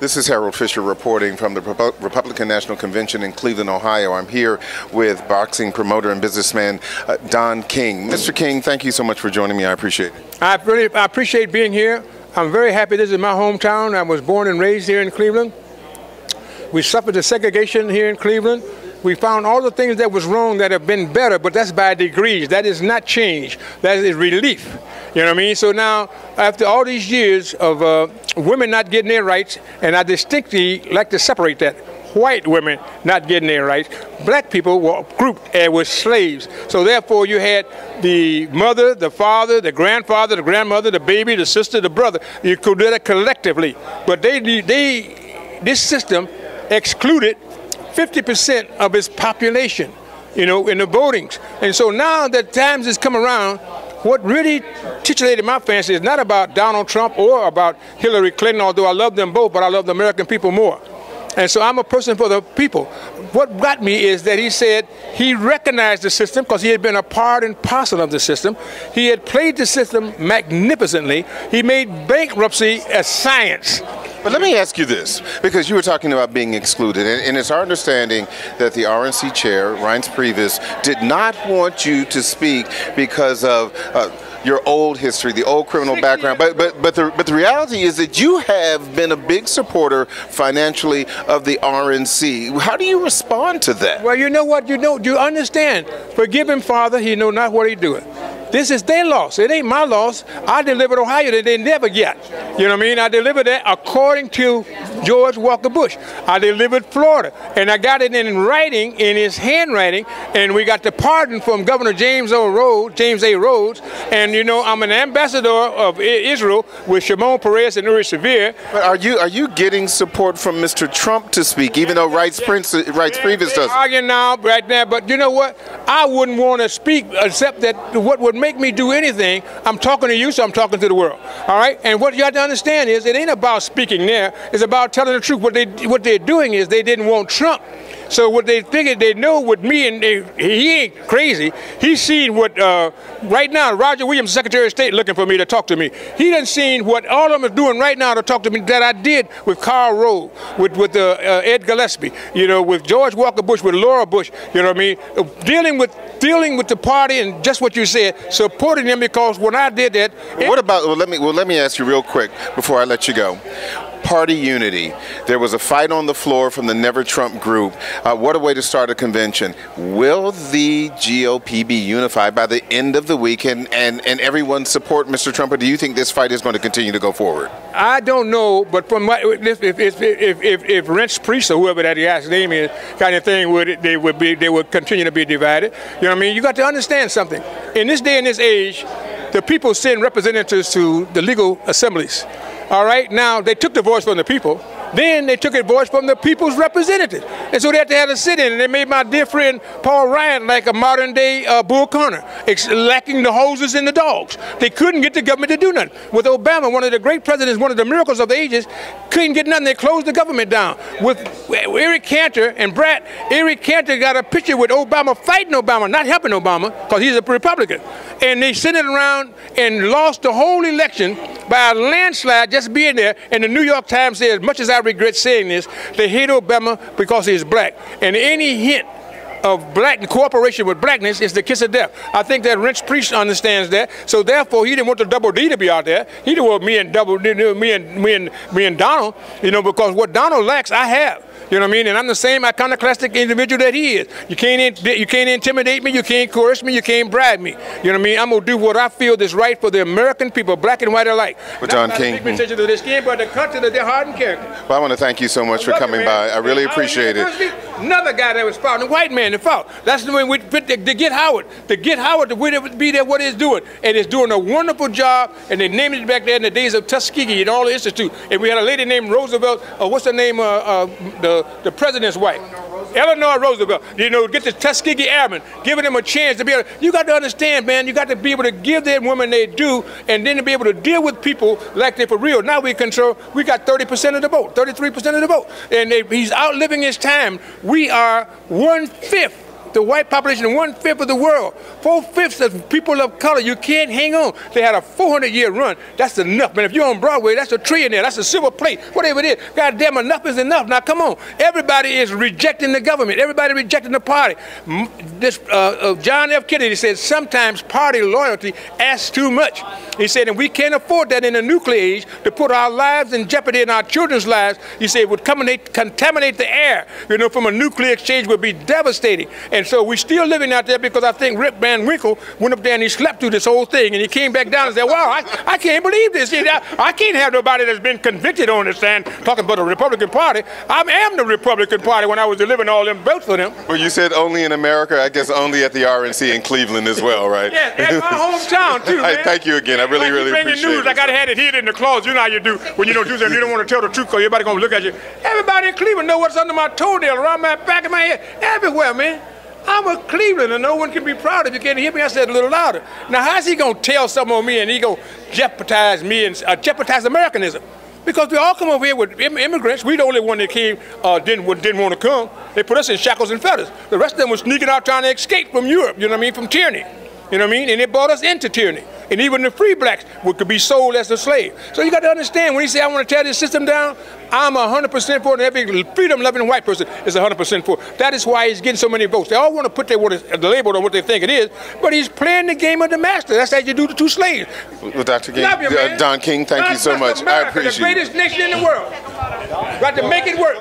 This is Harold Fisher reporting from the Republican National Convention in Cleveland, Ohio. I'm here with boxing promoter and businessman Don King. Mr. King, thank you so much for joining me. I appreciate it. I appreciate being here. I'm very happy. This is my hometown. I was born and raised here in Cleveland. We suffered the segregation here in Cleveland. We found all the things that was wrong that have been better, but that's by degrees. That is not change. That is relief. You know what I mean? So now, after all these years of women not getting their rights, and I distinctly like to separate that, white women not getting their rights, black people were grouped as slaves. So therefore, you had the mother, the father, the grandfather, the grandmother, the baby, the sister, the brother. You could do that collectively. But this system excluded 50% of its population, you know, in the votings. And so now that times has come around, what really titillated my fancy is not about Donald Trump or about Hillary Clinton, although I love them both, but I love the American people more. And so I'm a person for the people. What got me is that he said he recognized the system because he had been a part and parcel of the system. He had played the system magnificently. He made bankruptcy a science. But let me ask you this, because you were talking about being excluded, and it's our understanding that the RNC chair, Reince Priebus, did not want you to speak because of your old history, the old criminal background. But the reality is that you have been a big supporter financially of the RNC. How do you respond to that? Well, you know what? You understand. Forgive him, Father. He know not what he doing. This is their loss. It ain't my loss. I delivered Ohio that they never get. You know what I mean? I delivered that according to George Walker Bush. I delivered Florida, and I got it in writing, in his handwriting, and we got the pardon from Governor James A. Rhodes. And you know, I'm an ambassador of Israel with Shimon Peres and Uri Shavir. But are you getting support from Mr. Trump to speak, even though Reince Priebus does? Arguing now, right now, but you know what? I wouldn't want to speak except that what would make me do anything, I'm talking to you, so I'm talking to the world. All right? And what you have to understand is it ain't about speaking there. It's about telling the truth. What they're doing is they didn't want Trump. So what they figured they know with me, and he ain't crazy. He's seen what, right now, Roger Williams, Secretary of State, looking for me to talk to me. He done seen what all of them are doing right now to talk to me that I did with Karl Rove, with Ed Gillespie, you know, with George Walker Bush, with Laura Bush, you know what I mean? Dealing with the party and just what you said, supporting them, because when I did that. What about, let me ask you real quick before I let you go. Party unity. There was a fight on the floor from the Never Trump group. What a way to start a convention. Will the GOP be unified by the end of the week and everyone support Mr. Trump, or do you think this fight is going to continue to go forward? I don't know, but from what, if Reince Priebus or whoever that guy's name is, kind of thing, they would continue to be divided. You know what I mean? You got to understand something. In this day and this age, the people send representatives to the legal assemblies. All right, now they took the voice from the people, then they took a voice from the people's representatives. And so they had to have a sit-in, and they made my dear friend Paul Ryan like a modern-day Bull Connor, lacking the hoses and the dogs. They couldn't get the government to do nothing. With Obama, one of the great presidents, one of the miracles of the ages, couldn't get nothing. They closed the government down. With Eric Cantor and Brett, Eric Cantor got a picture with Obama fighting Obama, not helping Obama, because he's a Republican. And they sent it around and lost the whole election by a landslide just being there. And the New York Times said, as much as I regret saying this, they hate Obama because he's black. And any hint of black cooperation with blackness is the kiss of death. I think that Reince Priebus understands that. So therefore, he didn't want the Double D to be out there. He didn't want me and Donald, you know, because what Donald lacks, I have. You know what I mean? And I'm the same iconoclastic individual that he is. You can't intimidate me, you can't coerce me, you can't bribe me. You know what I mean? I'm going to do what I feel is right for the American people, black and white alike. But Don King, not attention to their skin, but the country that they're hardened character. Well, I want to thank you so much for coming by. I really appreciate it. Another guy that was fought, a white man that fought. That's the way we fit to get Howard. To get Howard to be there, what he's doing. And he's doing a wonderful job. And they named it back there in the days of Tuskegee and all the institute. And we had a lady named Roosevelt, what's her name, the president's wife. Eleanor Roosevelt, you know, get the Tuskegee Airmen, giving them a chance to be able to, you got to understand, man, you got to be able to give them women they do, and then to be able to deal with people like they're for real. Now we got 30% of the vote, 33% of the vote, and he's outliving his time. We are 1/5 the white population in 1/5 of the world. 4/5 of people of color. You can't hang on. They had a 400-year run. That's enough, man. If you're on Broadway, that's a trillionaire. That's a silver plate. Whatever it is. God damn, enough is enough. Now, come on. Everybody is rejecting the government. Everybody rejecting the party. This John F. Kennedy said sometimes party loyalty asks too much. He said, and we can't afford that in the nuclear age to put our lives in jeopardy and our children's lives. He said it would contaminate the air, you know, from a nuclear exchange would be devastating. And so we're still living out there because I think Rip Van Winkle went up there and he slept through this whole thing and he came back down and said, wow, I can't believe this. I can't have nobody that's been convicted on this stand talking about the Republican Party. I am the Republican Party when I was delivering all them votes for them. Well, you said only in America. I guess only at the RNC in Cleveland as well, right? Yeah, that's my hometown too, man. Thank you again. I really appreciate news, it. I gotta have it hid in the closet. You know how you do when you don't do something. You don't want to tell the truth because everybody gonna look at you. Everybody in Cleveland know what's under my toenail, around my back of my head, everywhere, man. I'm a Cleveland and no one can be proud if you can't hear me. I said it a little louder. Now, how's he gonna tell something on me and he gonna jeopardize me and jeopardize Americanism? Because we all come over here with immigrants. We the only one that came, didn't want to come. They put us in shackles and fetters. The rest of them were sneaking out trying to escape from Europe, you know what I mean, from tyranny. You know what I mean? And they brought us into tyranny. And even the free blacks could be sold as a slave. So you got to understand, when he say I want to tear this system down, I'm 100% for it, and every freedom-loving white person is 100% for it. That is why he's getting so many votes. They all want to put the label on what they think it is, but he's playing the game of the master. That's how you do the two slaves. Well, Dr. King, Don King, thank you so much. America, I appreciate it. the greatest nation in the world. Got to make it work.